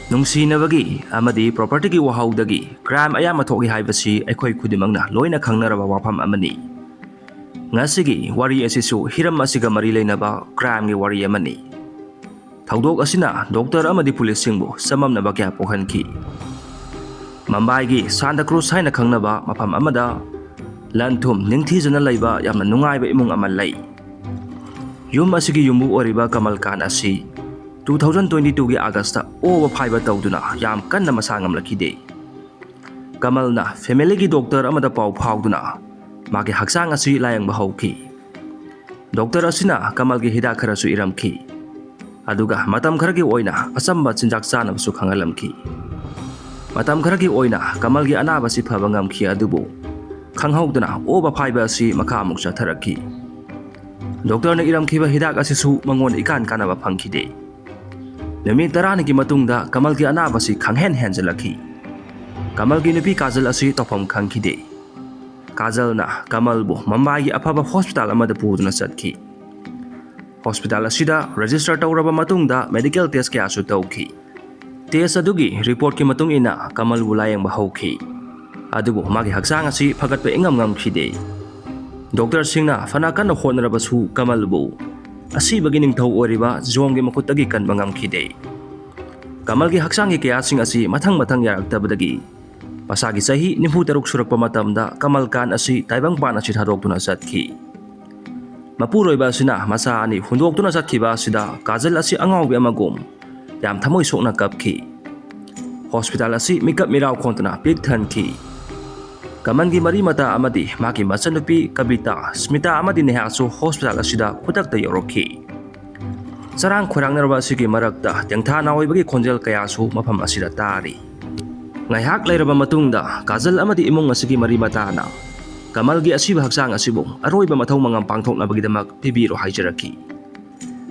ꯅꯨꯡꯁꯤꯅꯕꯒꯤ ꯑꯃꯗꯤ ꯄ꯭ꯔꯣꯄꯔꯇꯤꯒꯤ ꯋꯥꯍꯧꯗꯒꯤ ꯀ꯭ꯔꯥꯏꯝ ꯑꯌꯥꯝꯕ ꯊꯣꯛꯏ ꯍꯥꯏꯕꯁꯤ ꯑꯩꯈꯣꯏ ꯈꯨꯗꯤꯡꯃꯛꯅ ꯂꯣꯏꯅ ꯈꯪꯅꯔꯕ ꯋꯥꯐꯝ ꯑꯃꯅꯤ꯫ ꯉꯁꯤꯒꯤ ꯋꯥꯔꯤ ꯑꯁꯤꯁꯨ ꯍꯤꯔꯝ ꯑꯁꯤꯒ ꯃꯔꯤ ꯂꯩꯅꯕ ꯀ꯭ꯔꯥꯏꯝꯒꯤ ꯋꯥꯔꯤ ꯑꯃꯅꯤ꯫ ꯊꯧꯗꯣꯛ ꯑꯁꯤꯅ ꯗꯣꯛꯇꯔ ꯑꯃꯗꯤ ꯄꯨꯂꯤꯁꯁꯤꯡꯕꯨ ꯆꯃꯝꯅꯕ ꯀꯌꯥ ꯄꯣꯛꯍꯟꯈꯤ꯫ ꯃꯨꯝꯕꯥꯏꯒꯤ ꯁꯥꯟꯇꯥ ꯀ꯭ꯔꯨꯖ ꯍꯥꯏꯅ ꯈꯪꯅꯕ ꯃꯐꯝ ꯑꯃꯗ ꯂꯟ-ꯊꯨꯝ ꯅꯤꯡꯊꯤꯖꯅ ꯂꯩꯕ ꯌꯥꯝꯅ ꯅꯨꯡꯉꯥꯏꯕ ꯏꯃꯨꯡ ꯑꯃ ꯂꯩ꯫ ꯌꯨꯝ ꯑꯁꯤꯒꯤ ꯌꯨꯝꯕꯨ ꯑꯣꯏꯔꯤꯕ ꯀꯃꯜ ꯈꯥꯟ ꯑꯁꯤ 2022ꯒꯤ ꯑꯥꯒꯁꯇ ꯑꯣꯕ ꯐꯥꯏꯕ ꯇꯧꯗꯨꯅ ꯌꯥꯝ ꯀꯟꯅ ꯃꯁꯥ ꯉꯝꯂꯛꯈꯤꯗꯦ꯫ ꯀꯃꯜꯅ ꯐꯦꯃꯤꯂꯤꯒꯤ ꯗꯣꯛꯇꯔ ꯑꯃꯗ ꯄꯥꯎ ꯐꯥꯎꯗꯨꯅ ꯃꯥꯒꯤ ꯍꯛꯆꯥꯡ ꯑꯁꯤ ꯂꯥꯌꯦꯡꯕ ꯍꯧꯈꯤ꯫ ꯗꯣꯛꯇꯔ ꯑꯁꯤꯅ ꯀꯃꯜꯒꯤ ꯍꯤꯗꯥꯛ ꯈꯔꯁꯨ ꯏꯔꯝꯈꯤ, ꯑꯗꯨꯒ ꯃꯇꯝ ꯈꯔꯒꯤ ꯑꯣꯏꯅ ꯑꯆꯝꯕ ꯆꯤꯟꯖꯥꯛ ꯆꯥꯅꯕꯁꯨ ꯈꯪꯍꯜꯂꯝꯈꯤ꯫ ꯃꯇꯝ ꯈꯔꯒꯤ ꯑꯣꯏꯅ ꯀꯃꯜꯒꯤ ꯑꯅꯥꯕꯁꯤ ꯐꯕ ꯉꯝꯈꯤ, ꯑꯗꯨꯕꯨ ꯈꯪꯍꯧꯗꯅ ꯑꯣꯕ ꯐꯥꯏꯕ ꯑꯁꯤ ꯃꯈꯥ ꯑꯃꯨꯛ ꯆꯠꯊꯔꯛꯈꯤ꯫ ꯗꯣꯛꯇꯔꯅ ꯏꯔꯝꯈꯤꯕ ꯍꯤꯗꯥꯛ ꯑꯁꯤꯁꯨ ꯃꯉꯣꯟꯗ ꯏꯀꯥꯟ ꯀꯥꯟꯅꯕ ꯐꯪꯈꯤꯗꯦ꯫ ꯅꯨꯃꯤꯠ 10ꯅꯤꯒꯤ ꯃꯇꯨꯡꯗ ꯀꯃꯜꯒꯤ ꯑꯅꯥꯕꯁꯤ ꯈꯪꯍꯦꯟ ꯍꯦꯟꯖꯜꯂꯛꯈꯤ꯫ ꯀꯃꯜꯒꯤ ꯅꯨꯄꯤ ꯀꯥꯖꯜ ꯑꯁꯤ ꯇꯧꯐꯝ ꯈꯪꯈꯤꯗꯦ꯫ ꯀꯥꯖꯜꯅ ꯀꯃꯜꯕꯨ ꯃꯨꯝꯕꯥꯏꯒꯤ ꯑꯐꯕ ꯍꯣꯁꯄꯤꯇꯥꯜ ꯑꯃꯗ ꯄꯨꯗꯨꯅ ꯆꯠꯈꯤ꯫ ꯍꯣꯁꯄꯤꯇꯥꯜ ꯑꯁꯤꯗ ꯔꯦꯖꯤꯁꯇꯔ ꯇꯧꯔꯕ ꯃꯇꯨꯡꯗ ꯃꯦꯗꯤꯀꯦꯜ ꯇꯦꯁ ꯀꯌꯥꯁꯨ ꯇꯧꯈꯤ꯫ ꯇꯦꯁ ꯑꯗꯨꯒꯤ ꯔꯤꯄꯣꯔꯠꯀꯤ ꯃꯇꯨꯡ ꯏꯟꯅ ꯀꯃꯜꯕꯨ ꯂꯥꯌꯦꯡꯕ ꯍꯧꯈꯤ, ꯑꯗꯨꯕꯨ ꯃꯥꯒꯤ ꯍꯛꯆꯥꯡ ꯑꯁꯤ ꯐꯒꯠꯄ ꯏꯉꯝ ꯉꯝꯈꯤꯗꯦ꯫ ꯗꯣꯛꯇꯔꯁꯤꯡꯅ ꯐꯅ ꯀꯟꯅ ꯍꯣꯠꯅꯔꯕꯁꯨ ꯀꯃꯜꯕꯨ ꯑꯁꯤꯕꯒꯤ ꯅꯤꯡꯊꯧ ꯑꯣꯏꯔꯤꯕ ꯖꯣꯡꯒꯤ ꯃꯈꯨꯠꯇꯒꯤ ꯀꯟꯕ ꯉꯝꯈꯤꯗꯦ꯫ ꯀꯃꯜꯒꯤ ꯍꯛꯆꯥꯡꯒꯤ ꯀꯌꯥꯁꯤꯡ ꯑꯁꯤ ꯃꯊꯪ ꯌꯥꯔꯛꯇꯕꯗꯒꯤ ꯃꯁꯥꯒꯤ ꯆꯍꯤ 94 ꯁꯨꯔꯛꯄ ꯃꯇꯝꯗ ꯀꯃꯜ ꯈꯥꯟ ꯑꯁꯤ ꯇꯥꯏꯕꯪꯄꯥꯟ ꯑꯁꯤ ꯊꯥꯗꯣꯛꯇꯨꯅ ꯆꯠꯈꯤ꯫ ꯃꯄꯨꯔꯣꯏꯕ ꯑꯁꯤꯅ ꯃꯆꯥ ꯑꯅꯤ ꯍꯨꯟꯗꯣꯛꯇꯨꯅ ꯆꯠꯈꯤꯕ ꯑꯁꯤꯗ ꯀꯥꯖꯜ ꯑꯁꯤ ꯑꯉꯥꯎꯕꯤ ꯑꯃꯒꯨꯝ ꯌꯥꯝ ꯊꯃꯣꯏ ꯁꯣꯛꯅ ꯀꯞꯈꯤ꯫ ꯍꯣꯁꯄꯤꯇꯥꯜ ꯑꯁꯤ ꯃꯤꯀꯞ ꯃꯤꯔꯥꯎ ꯈꯣꯟꯗꯨꯅ ꯄꯤꯛ ꯊꯟꯈꯤ꯫ ꯀꯃꯜꯒꯤ ꯃꯔꯤ ꯃꯇꯥ ꯑꯃꯗꯤ ꯃꯥꯒꯤ ꯃꯆꯟꯅꯨꯄꯤ ꯀꯕꯤꯇꯥ, ꯁ꯭ꯃꯤꯇꯥ ꯑꯃꯗꯤ ꯅꯦꯍꯥꯁꯨ ꯍꯣꯁꯄꯤꯇꯥꯜ ꯑꯁꯤꯗ ꯈꯨꯗꯛꯇ ꯌꯧꯔꯛꯈꯤ꯫ ꯆꯔꯥꯡ ꯈꯣꯏꯔꯥꯡꯅꯔꯕ ꯑꯁꯤꯒꯤ ꯃꯔꯛꯇ ꯇꯦꯡꯊꯥ ꯅꯥꯑꯣꯏꯕꯒꯤ ꯈꯣꯟꯖꯦꯜ ꯀꯌꯥꯁꯨ ꯃꯐꯝ ꯑꯁꯤꯗ ꯇꯥꯔꯤ꯫ ꯉꯥꯏꯍꯥꯛ ꯂꯩꯔꯕ ꯃꯇꯨꯡꯗ ꯀꯥꯖꯜ ꯑꯃꯗꯤ ꯏꯃꯨꯡ ꯑꯁꯤꯒꯤ ꯃꯔꯤ ꯃꯇꯥꯅ ꯀꯃꯜꯒꯤ ꯑꯁꯤꯕ ꯍꯛꯆꯥꯡ ꯑꯁꯤꯕꯨ ꯑꯔꯣꯏꯕ ꯃꯊꯧ ꯃꯉꯝ ꯄꯥꯡꯊꯣꯛꯅꯕꯒꯤꯗꯃꯛ ꯄꯤꯕꯤꯔꯣ ꯍꯥꯏꯖꯔꯛꯈꯤ꯫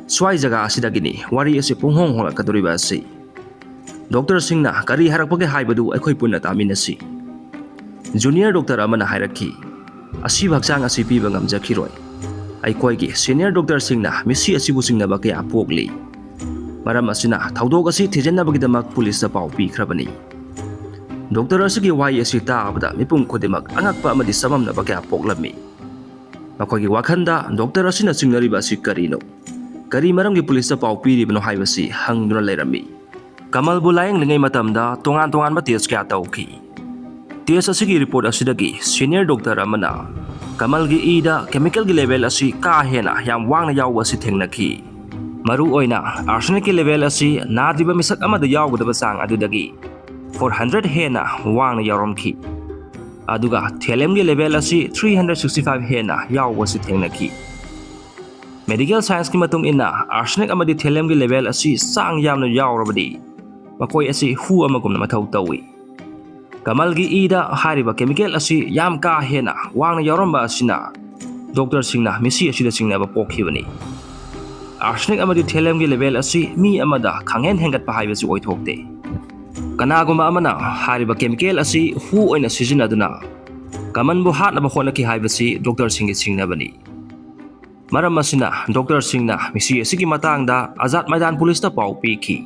ꯁ꯭ꯋꯥꯏ ꯖꯒꯥ ꯑꯁꯤꯗꯒꯤꯅꯤ ꯋꯥꯔꯤ ꯑꯁꯤ ꯄꯨꯡꯍꯣꯡ ꯍꯣꯡꯂꯛꯀꯗꯧꯔꯤꯕ ꯑꯁꯤ꯫ ꯗꯣꯛꯇꯔꯁꯤꯡꯅ ꯀꯔꯤ ꯍꯥꯏꯔꯛꯄꯒꯦ ꯍꯥꯏꯕꯗꯨ ꯑꯩꯈꯣই ꯄꯨꯟꯅ ꯇꯥꯃꯤꯟꯅꯁꯤ꯫ ꯖꯨꯅꯤꯌꯔ ꯗꯣꯛꯇꯔ ꯑꯃꯅ ꯍꯥꯏꯔꯛꯈꯤ, ꯑꯁꯤꯕ ꯍꯛꯆꯥꯡ ꯑꯁꯤ ꯄꯤꯕ ꯉꯝꯖꯈꯤꯔꯣꯏ꯫ ꯑꯩꯈꯣꯏꯒꯤ ꯁꯤꯅꯤꯌꯔ ꯗꯣꯛꯇꯔꯁꯤꯡꯅ ꯃꯤꯁꯤ ꯑꯁꯤꯕꯨ ꯆꯤꯡꯅꯕ ꯀꯌꯥ ꯄꯣꯛꯂꯤ꯫ ꯃꯔꯝ ꯑꯁꯤꯅ ꯊꯧꯗꯣꯛ ꯑꯁꯤ ꯊꯤꯖꯤꯟꯅꯕꯒꯤꯗꯃꯛ ꯄꯨꯂꯤꯁꯇ ꯄꯥꯎ ꯄꯤꯈ꯭ꯔꯕꯅꯤ꯫ ꯗꯣꯛꯇꯔ ꯑꯁꯤꯒꯤ ꯋꯥꯍꯩ ꯑꯁꯤ ꯇꯥꯕꯗ ꯃꯤꯄꯨꯝ ꯈꯨꯗꯤꯡꯃꯛ ꯑꯉꯛꯄ ꯑꯃꯗꯤ ꯆꯃꯝꯅꯕ ꯀꯌꯥ ꯄꯣꯛꯂꯝꯃꯤ꯫ ꯃꯈꯣꯏꯒꯤ ꯋꯥꯈꯜꯗ ꯗꯣꯛꯇꯔ ꯑꯁꯤꯅ ꯆꯤꯡꯅꯔꯤꯕ ꯑꯁꯤ ꯀꯔꯤꯅꯣ, ꯀꯔꯤ ꯃꯔꯝꯒꯤ ꯄꯨꯂꯤꯁꯇ ꯄꯥꯎ ꯄꯤꯔꯤꯕꯅꯣ ꯍꯥꯏꯕꯁꯤ ꯍꯪꯗꯨꯅ ꯂꯩꯔꯝꯃꯤ꯫ ꯀꯃꯜꯕꯨ ꯂꯥꯌꯦꯡꯂꯤꯉꯩ ꯃꯇꯝꯗ ꯇꯣꯉꯥꯟ ꯇꯣꯉꯥꯟꯕ ꯇꯦꯁ ꯀꯌꯥ ꯇꯧꯈꯤ꯫ ꯇꯦꯁ ꯑꯁꯤꯒꯤ ꯔꯤꯄꯣꯔꯠ ꯑꯁꯤꯗꯒꯤ ꯁꯤꯅꯤꯌꯔ ꯗꯣꯛꯇꯔ ꯑꯃꯅ ꯀꯃꯜꯒꯤ ꯏꯗ ꯀꯦꯃꯤꯀꯦꯜꯒꯤ ꯂꯦꯚꯦꯜ ꯑꯁꯤ ꯀꯥ ꯍꯦꯟꯅ ꯌꯥꯝ ꯋꯥꯡꯅ ꯌꯥꯎꯕ ꯑꯁꯤ ꯊꯦꯡꯅꯈꯤ꯫ ꯃꯔꯨꯑꯣꯏꯅ ꯑꯥꯔꯁꯦꯅꯤꯛꯀꯤ ꯂꯦꯚꯦꯜ ꯑꯁꯤ ꯅꯥꯗ꯭ꯔꯤꯕ ꯃꯤꯁꯛ ꯑꯃꯗ ꯌꯥꯎꯒꯗꯕ ꯆꯥꯡ ꯑꯗꯨꯗꯒꯤ 400 ꯍꯦꯟꯅ ꯋꯥꯡꯅ ꯌꯥꯎꯔꯝꯈꯤ, ꯑꯗꯨꯒ ꯊꯦꯂꯦꯝꯒꯤ ꯂꯦꯚꯦꯜ ꯑꯁꯤ 365 ꯍꯦꯟꯅ ꯌꯥꯎꯕ ꯑꯁꯤ ꯊꯦꯡꯅꯈꯤ꯫ ꯃꯦꯗꯤꯀꯦꯜ ꯁꯥꯏꯟꯁꯀꯤ ꯃꯇꯨꯡ ꯏꯟꯅ ꯑꯥꯔꯁꯦꯅꯤꯛ ꯑꯃꯗꯤ ꯊꯦꯂꯦꯝꯒꯤ ꯂꯦꯚꯦꯜ ꯑꯁꯤ ꯆꯥꯡ ꯌꯥꯝꯅ ꯌꯥꯎꯔꯕꯗꯤ ꯃꯈꯣꯏ ꯑꯁꯤ ꯍꯨ ꯑꯃꯒꯨꯝꯅ ꯃꯊꯧ ꯇꯧꯏ꯫ ꯀꯃꯜꯒꯤ ꯏꯗ ꯍꯥꯏꯔꯤꯕ ꯀꯦꯃꯤꯀꯦꯜ ꯑꯁꯤ ꯌꯥꯝ ꯀꯥ ꯍꯦꯟꯅ ꯋꯥꯡꯅ ꯌꯥꯎꯔꯝꯕ ꯑꯁꯤꯅ ꯗꯣꯛꯇꯔꯁꯤꯡꯅ ꯃꯤꯁꯤ ꯑꯁꯤꯗ ꯆꯤꯡꯅꯕ ꯄꯣꯛꯈꯤꯕꯅꯤ꯫ ꯑꯥꯔꯁꯦꯅꯤꯛ ꯑꯃꯗꯤ ꯊꯦꯂꯦꯝꯒꯤ ꯂꯦꯚꯦꯜ ꯑꯁꯤ ꯃꯤ ꯑꯃꯗ ꯈꯪꯍꯦꯟ ꯍꯦꯟꯒꯠꯄ ꯍꯥꯏꯕꯁꯤ ꯑꯣꯏꯊꯣꯛꯇꯦ꯫ ꯀꯅꯥꯒꯨꯝꯕ ꯑꯃꯅ ꯍꯥꯏꯔꯤꯕ ꯀꯦꯃꯤꯀꯦꯜ ꯑꯁꯤ ꯍꯨ ꯑꯣꯏꯅ ꯁꯤꯖꯤꯟꯅꯗꯨꯅ ꯀꯃꯜꯕꯨ ꯍꯥꯠꯅꯕ ꯍꯣꯠꯅꯈꯤ ꯍꯥꯏꯕꯁꯤ ꯗꯣꯛꯇꯔꯁꯤꯡꯒꯤ ꯆꯤꯡꯅꯕꯅꯤ꯫ ꯃꯔꯝ ꯑꯁꯤꯅ ꯗꯣꯛꯇꯔꯁꯤꯡꯅ ꯃꯤꯁꯤ ꯑꯁꯤꯒꯤ ꯃꯇꯥꯡꯗ ꯑꯖꯥꯗ ꯃꯩꯗꯥꯟ ꯄꯨꯂꯤꯁꯇ ꯄꯥꯎ ꯄꯤꯈꯤ꯫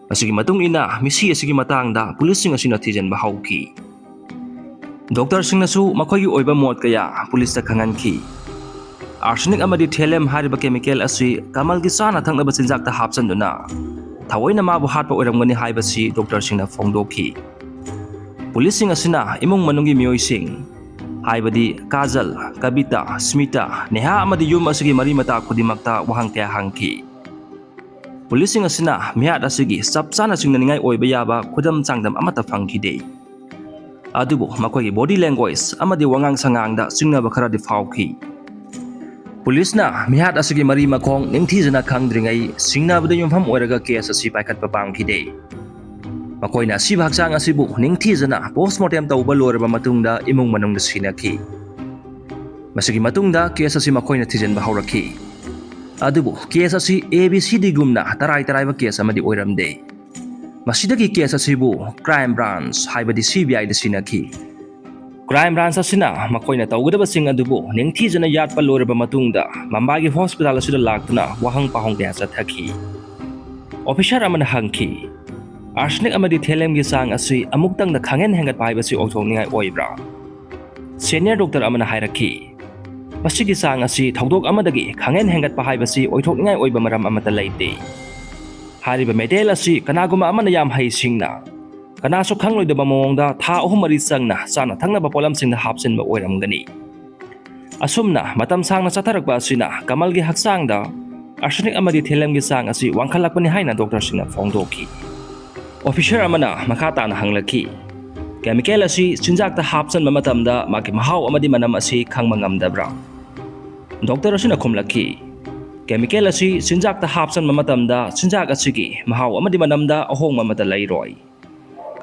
ꯃꯁꯤꯒꯤ ꯃꯇꯨꯡ ꯏꯟꯅ ꯃꯤꯁꯤ ꯑꯁꯤꯒꯤ ꯃꯇꯥꯡꯗ ꯄꯨꯂꯤꯁꯁꯤꯡ ꯑꯁꯤꯅ ꯊꯤꯖꯤꯟꯕ ꯍꯧꯈꯤ꯫ ꯗꯣꯛꯇꯔꯁꯤꯡꯅꯁꯨ ꯃꯈꯣꯏꯒꯤ ꯑꯣꯏꯕ ꯃꯣꯠ ꯀꯌꯥ ꯄꯨꯂꯤꯁꯇ ꯈꯪꯍꯟꯈꯤ꯫ ꯑꯥꯔꯁꯦꯅꯤꯛ ꯑꯃꯗꯤ ꯊꯦꯂꯦꯝ ꯍꯥꯏꯔꯤꯕ ꯀꯦꯃꯤꯀꯦꯜ ꯑꯁꯤ ꯀꯃꯜꯒꯤ ꯆꯥꯅ ꯊꯛꯅꯕ ꯆꯤꯟꯖꯥꯛꯇ ꯍꯥꯞꯆꯤꯟꯗꯨꯅ ꯊꯑꯣꯏꯅ ꯃꯥꯕꯨ ꯍꯥꯠꯄ ꯑꯣꯏꯔꯝꯒꯅꯤ ꯍꯥꯏꯕꯁꯤ ꯗꯣꯛꯇꯔꯁꯤꯡꯅ ꯐꯣꯡꯗꯣꯛꯈꯤ꯫ ꯄꯨꯂꯤꯁꯁꯤꯡ ꯑꯁꯤꯅ ꯏꯃꯨꯡ ꯃꯅꯨꯡꯒꯤ ꯃꯤꯑꯣꯏꯁꯤꯡ ꯍꯥꯏꯕꯗꯤ ꯀꯥꯖꯜ, ꯀꯕꯤꯇꯥ, ꯁ꯭ꯃꯤꯇꯥ, ꯅꯦꯍꯥ ꯑꯃꯗꯤ ꯌꯨꯝ ꯑꯁꯤꯒꯤ ꯃꯔꯤ ꯃꯇꯥ ꯈꯨꯗꯤꯡꯃꯛꯇ ꯋꯥꯍꯪ ꯀꯌꯥ ꯍꯪꯈꯤ꯫ ꯄꯨꯂꯤꯁꯁꯤꯡ ꯑꯁꯤꯅ ꯃꯤꯍꯥꯠ ꯑꯁꯤꯒꯤ ꯆꯞ ꯆꯥꯅ ꯆꯤꯡꯅꯅꯤꯡꯉꯥꯏ ꯑꯣꯏꯕ ꯌꯥꯕ ꯈꯨꯗꯝ ꯆꯥꯡꯗꯝ ꯑꯃꯠꯇ ꯐꯪꯈꯤꯗꯦ꯫ ꯑꯗꯨꯕꯨ ꯃꯈꯣꯏꯒꯤ ꯕꯣꯗꯤ ꯂꯦꯡꯒ꯭ꯋꯦꯖ ꯑꯃꯗꯤ ꯋꯥꯉꯥꯡ ꯁꯉꯥꯡꯗ ꯆꯤꯡꯅꯕ ꯈꯔꯗꯤ ꯐꯥꯎꯈꯤ꯫ ꯄꯨꯂꯤꯁꯅ ꯃꯤꯍꯥꯠ ꯑꯁꯤꯒꯤ ꯃꯔꯤ ꯃꯈꯣꯡ ꯅꯤꯡꯊꯤꯖꯅ ꯈꯪꯗ꯭ꯔꯤꯉꯩ ꯆꯤꯡꯅꯕꯗ ꯌꯨꯝꯐꯝ ꯑꯣꯏꯔꯒ ꯀꯦꯁ ꯑꯁꯤ ꯄꯥꯏꯈꯠꯄ ꯄꯥꯝꯈꯤꯗꯦ꯫ ꯃꯈꯣꯏꯅ ꯑꯁꯤꯕ ꯍꯛꯆꯥꯡ ꯑꯁꯤꯕꯨ ꯅꯤꯡꯊꯤꯖꯅ ꯄꯣꯁꯠꯃꯣꯔꯇꯦꯝ ꯇꯧꯕ ꯂꯣꯏꯔꯕ ꯃꯇꯨꯡꯗ ꯏꯃꯨꯡ ꯃꯅꯨꯡꯗ ꯁꯤꯟꯅꯈꯤ꯫ ꯃꯁꯤꯒꯤ ꯃꯇꯨꯡꯗ ꯀꯦꯁ ꯑꯁꯤ ꯃꯈꯣꯏꯅ ꯊꯤꯖꯤꯟꯕ ꯍꯧꯔꯛꯈꯤ꯫ ꯑꯗꯨꯕꯨ ꯀꯦꯁ ꯑꯁꯤ ABCDꯒꯨꯝꯅ ꯇꯔꯥꯏ ꯇꯔꯥꯏꯕ ꯀꯦꯁ ꯑꯃꯗꯤ ꯑꯣꯏꯔꯝꯗꯦ꯫ ꯃꯁꯤꯗꯒꯤ ꯀꯦꯁ ꯑꯁꯤꯕꯨ ꯀ꯭ꯔꯥꯏꯝ ꯕ꯭ꯔꯥꯟꯆ ꯍꯥꯏꯕꯗꯤ CBIꯗ ꯁꯤꯟꯅꯈꯤ꯫ ꯀ꯭ꯔꯥꯏꯝ ꯕ꯭ꯔꯥꯟꯆ ꯑꯁꯤꯅ ꯃꯈꯣꯏꯅ ꯇꯧꯒꯗꯕꯁꯤꯡ ꯑꯗꯨꯕꯨ ꯅꯤꯡꯊꯤꯖꯅ ꯌꯥꯠꯄ ꯂꯣꯏꯔꯕ ꯃꯇꯨꯡꯗ ꯃꯨꯝꯕꯥꯏꯒꯤ ꯍꯣꯁꯄꯤꯇꯥꯜ ꯑꯁꯤꯗ ꯂꯥꯛꯇꯨꯅ ꯋꯥꯍꯪ ꯄꯥꯎꯍꯪ ꯀꯌꯥ ꯆꯠꯊꯈꯤ꯫ ꯑꯣꯐꯤꯁꯥꯔ ꯑꯃꯅ ꯍꯪꯈꯤ, arsenic amadi thelem gi sang asi amuktang na khangen hengat pai basi othongningai oibra senior doctor amana hairakhi masigi sang asi thodok amadagi khangen hengat pai basi oithokningai oiba maram amata leite hariba medel asi kanaguma amana yam hai singna kanasu khangloidaba mawongda tha ahum mari sangna sana thangna ba polam singna hapsin ba oiramgani asumna matam sangna chatharakba asina kamalgi haksangda arsenic amadi thelemgi sang asi wangkhalakpani haina doctor singna phongdokhi officer amana makata na hanglaki chemical asi chinjak ta hapsan matamda maki mahau amadi manam asi khangma ngamdabra doctor asina khumlaki chemical asi chinjak ta hapsan matamda chinjak asigi mahau amadi manamda ahong mamata lairoi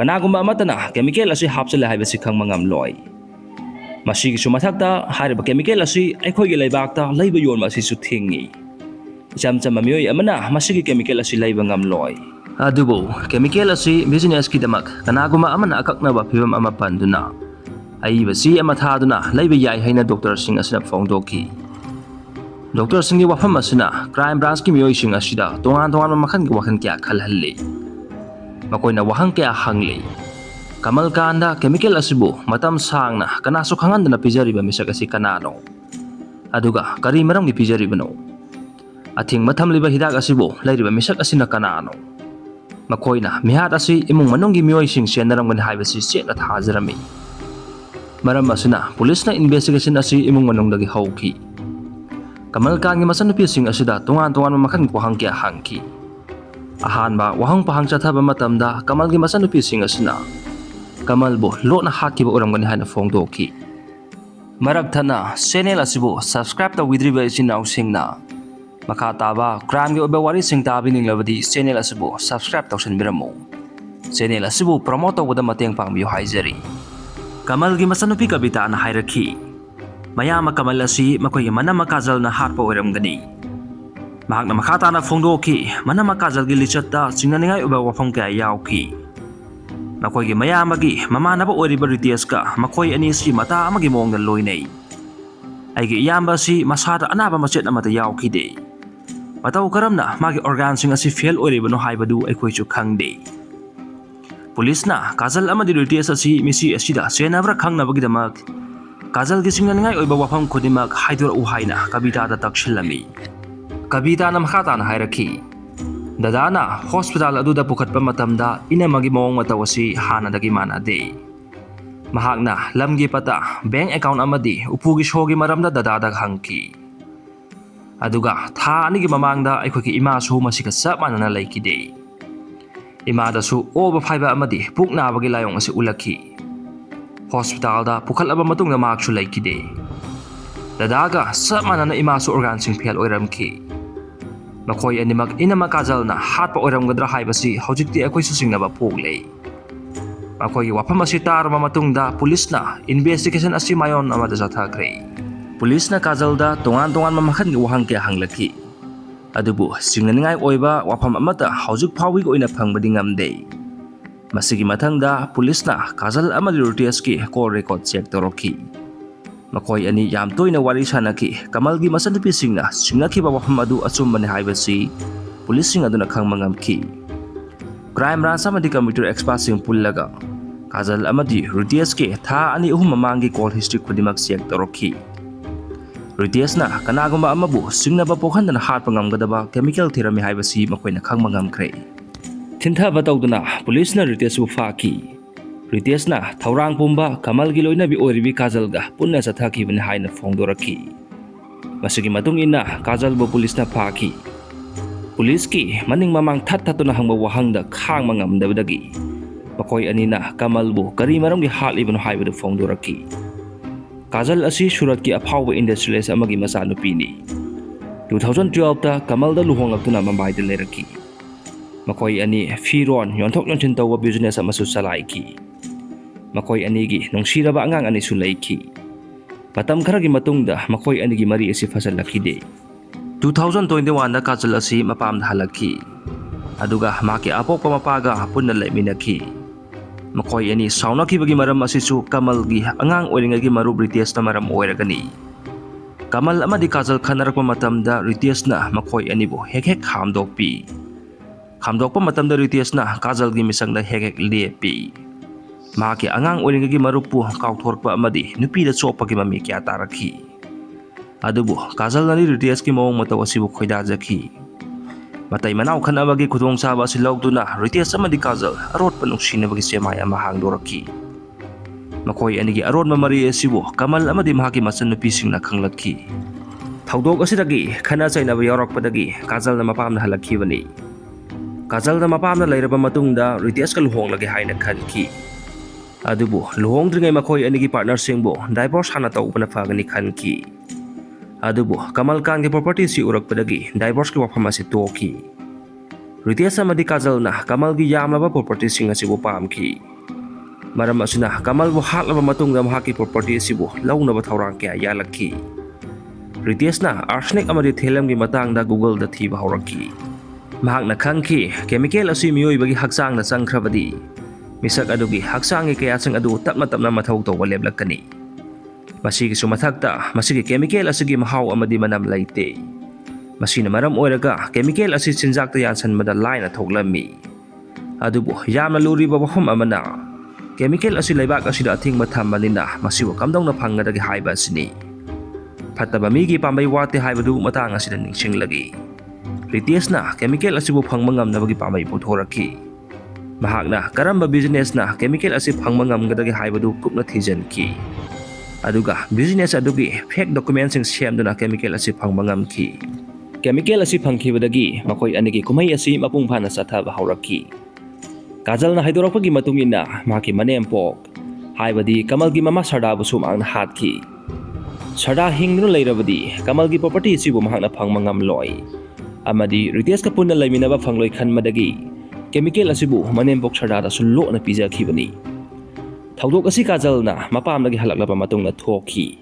kanagumba amatana chemical asi hapsala haibasi khangma ngamloi masigi sumathakta hariba chemical asi aikhoigi leibakta leiba yon masi su thingi jamjam mamioi amana masigi chemical asi leiba ngamloi adubo chemical asi business ki damak kanaguma amana akaknaba phibam ama panduna aiba si ama thaduna leiba yai haina doctor sing asina phongdoki doctor singi wafam asina crime branch ki mioi sing asida tongan tongan makhan ki wakhan kya khalhalle makoina wahang kya hangle kamal kanda chemical asibu matam sangna kanasu khangandana pijariba misak asi kanano aduga kari maram gi pijaribano athing matham liba hidak asibu leiriba misak asina kanano makoina mihat asi imung manunggi mioi sing senaramgan haibasi sena thajarami maram asina police na investigation asi imung manungdagi hauki kamal kangi masanupi sing asida tungan tungan mamakhan wahang kya hangki ahanba wahang pahang chathaba matamda kamalgi masanupi sing asina kamalbo lo na hatkiba uramgani haina phongdoki marak thana channel asibu subscribe ta widriba isinau singna makha taba crime gi oba wari sing tabi ninglabadi channel asibu subscribe tawsan biramo channel asibu promote tawda mateng pangbiyo haijari kamalgi masanupi kabita na hairakhi mayama kamal asi makoy manama kajal na hatpa oiramgani mahakna makata na phongdoki manama kajal gi lichatta chinganingai oba wafam kya yauki makoy gi mayamagi mamanaba oiriba ritias ka makoy ani si mata amagi mongna loinei aigi yamba si masada anaba machet amata yauki de matau karamna magi organ sing asi fail oiribano haibadu aikoi chu khangde police na kajal amadi ritias asi misi asida senabra khangnabagi damak kajal gi chinganingai oiba wafam khodimak haidor u haina kabita da takshilami kabita na makata na hairakhi dadana hospital aduda pukhatpa matamda inamagi mawong matawasi hanadagi manade mahakna lamgi pata bank account amadi upugi shogi maramda dadadag hangki aduga tha anigi mamangda aikhoki ima su masika sap manana laikide imada su oba phaiba amadi pukna bagi layong asi ulakhi hospital da pukhalaba matungda mak su laikide dadaga sap manana ima su organ sing phel oiramki makoy animak inama kajal na hatpa oiramgadra haibasi hojikti akoi susingnaba phoglei makoy wafam asi tarma matungda police na investigation asi mayon amada jathakre police na kajal da tongan tongan mamakhan gi wahang ke hanglaki adubu singnaningai oiba wafam amata hojik phawi oina phangbadi ngamde masigi mathangda police na kajal amadi rutias ki call record check toroki makoy ani yam toina wari sanaki kamalgi masanupi singna singnaki ba wafam adu achumbani haibasi police sing aduna khangmangamki crime branch amadi computer expert sing pullaga kajal amadi rutias ke tha ani uhum mamangi call history khudimak check toroki rutias na kanagumba amabu singna ba pokhandana hat pangamgadaba chemical therapy haibasi makoina khangmangamkre thintha batawduna police na rutias bu faki ritias na thaurang pumba kamal gi loina bi oribi kajal ga punna chathaki bani haina phongdoraki masigi matung ina kajal bo police na phaki police ki maning mamang that thatuna hangba wahangda khang mangam dabdagi makoy anina kamal bo kari maram gi hal ibn haibadu phongdoraki kajal asi surat ki aphawa industrialist amagi masanupi ni 2012 ta kamal da luhonglaptuna mumbai da leraki makoy ani firon yonthok yonchin tawa business amasu salaiki makoy anigi nungsiraba angang ani sulaiki patam kharagi matungda makoy anigi mari asi fasalaki de 2021 da kajal asi mapam halaki aduga maki apok pamapaga punna laiminaki makoy ani saunaki bagi maram asi su kamal gi angang oiringagi maru british na maram oiragani kamal amadi kajal khanarak matamda ritias na makoy ani bo hek hek hamdokpi Khamdokpa matamda Riteshna Kajalgi misangda hek lepi. Maki angang oringagi marupu kauthorpa amadi nupida chopagi mami kya tarakhi. Adubu Kajalnani Riteshki mawng mataw asibu khoidajaki. Matay manaw khanabagi khudong saba si lawduna Ritesh amadi Kajal arot pa nungsinabagi semay ama hangdoraki. Makoy anigi arot mamari asibu Kamal amadi mahaki masan nupising na khanglakhi. Thawdok asidagi khana chainaba yarakpadagi Kajal na mapam na halakhibani. Kajal na mapam na lairaba matungda Ritesh ka luhonglagi haina khanki. Adubu luhongdringay makoy anigi partner singbo divorce hana tawba na phagani khanki. Adubu Kamal Khan ke property si urakpadagi divorce ki wafam asi toki. Ritesh amadi Kajal na Kamal gi yamlaba property sing asibu pamki. Maram asina Kamal bo hatlaba matungda mahaki property asibu lawnaba thawrang kya yalakhi. Ritesh na arsenic amadi thelam gi matangda Google da thiba hawrakhi. Mahak na khangki chemical asi miyoibagi haksang na sangkhrabadi. Misak adugi haksang gi kayasang adu tapna mathaw tawba leblakani. Masigi sumathakta masigi chemical asigi mahaw amadi manam laite. Masina maram oiraga chemical asi sinjakta yansan mada line thoglami. Adubu yamna luriba wafam amana. Chemical asi laibak asida athing mathammanina masiwa kamdong na phangadagi haiba sini. Phattaba migi pambay wate haibadu matang asida ningsinglagi. Ritesh na chemical asibu phangmangam nabagi pamay puthoraki. Mahak na karamba business na chemical asi phangmangam gadagi haibadu kupna thijanki. Aduga business adugi fake documents sing siyamduna chemical asi phangmangamki. Chemical asi phangkhibadagi makoy anigi kumay asi mapungphana sathaba hawrakhi. Kajal na haidorakpagi matungina maki manempok haibadi Kamalgi mama Sardabu sumang na hatkhi. Sarda hingduna lairabadi Kamalgi property sibu mahak na phangmangam loy. Amadi Ritesh ka punna laiminaba phangloy khanmadagi chemical asibu manempok Sarda da sullo na pijakhibani. Thawdok asi Kajal na mapam lagi halaklaba matung na thoki.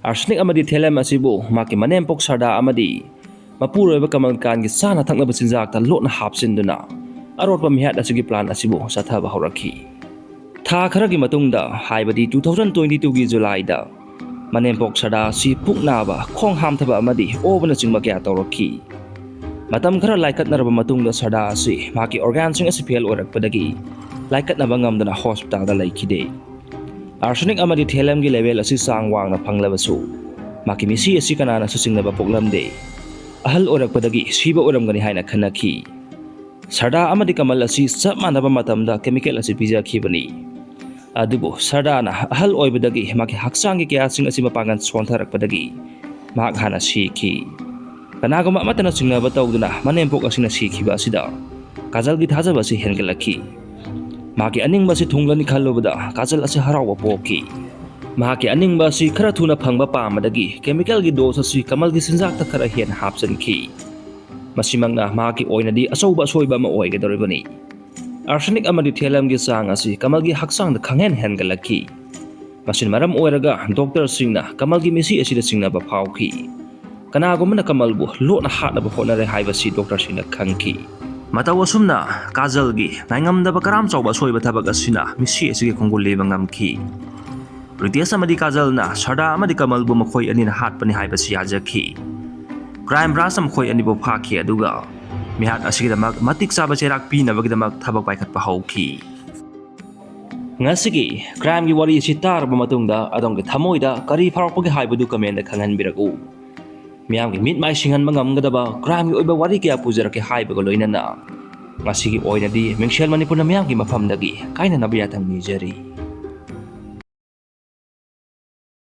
Arsenic amadi thelam asibu maki manempok Sarda amadi mapuroiba Kamal Khan gi sana thaknaba sinjak ta lot na hapsinduna arot pa mihat asigi plan asibu sathaba hawrakhi. Tha kharagi matungda haibadi 2022 gi July da manempok Sarda si puknaba khong hamthaba amadi obana chingba kya tawrakhi. Matam khara laikat naraba matungda Sarda asi maki organ sing asi fail orakpadagi laikat na ngamdana hospital da laikide. Arsenic amadi thelam gi level asi sang wang na phanglabasu maki misi asi kanana susingnaba poklamde. Ahal orakpadagi siba oramgani haina khanakhi. Sarda amadi Kamal asi chap manaba matamda chemical asi pijakhibani. Adubu Sarda na ahal oibadagi maki haksang gi kya sing asi mapangan sontharakpadagi mahak hana sikhi. Kanagama matana singnaba tawduna manempok asina sikhiba asida Kajal gi thajaba si hengalakhi. Maki aningba si thunglani khallubada Kajal asi harawa poki. Maki aningba si khara thuna phangba pamadagi chemical gi dose asi Kamal gi sinjakta khara hen hapsanki. Masimangna maki oinadi asauba soiba ma oigadoribani. Arsenic amadi thelam gi sang asi Kamal gi haksang da khangen hengalakhi. Masin maram oiraga doctor singna Kamal gi misi asida singnaba phawki. Kanagumana Kamal bu lo na hatnaba honare haiba si doctor singna khangki. Mataw asumna Kajal gi naingamdaba karam chawba soiba thabak asina misi asigi khongul leba ngamki. Ritesh amadi Kajal na Sarda amadi Kamal bu makoy anina hatpani haiba si yajakhi. Crime branch makoy ani bu phakhi aduga mihat asigidamak matik saba cherak pinabagidamak thabak paikhat pa hawki. Ngasigi crime gi wari si tarba matungda adong gi thamoida kari pharakpagi haibadu comment da khanghanbiraku. Miyam gi mit mai singan mangamgadaba crime gi oiba wari kya pujarake haibaga loinana. Ngasigi oinadi Mingselmanipur na miyam gi mafamdagi kaina nabiyatang nijari.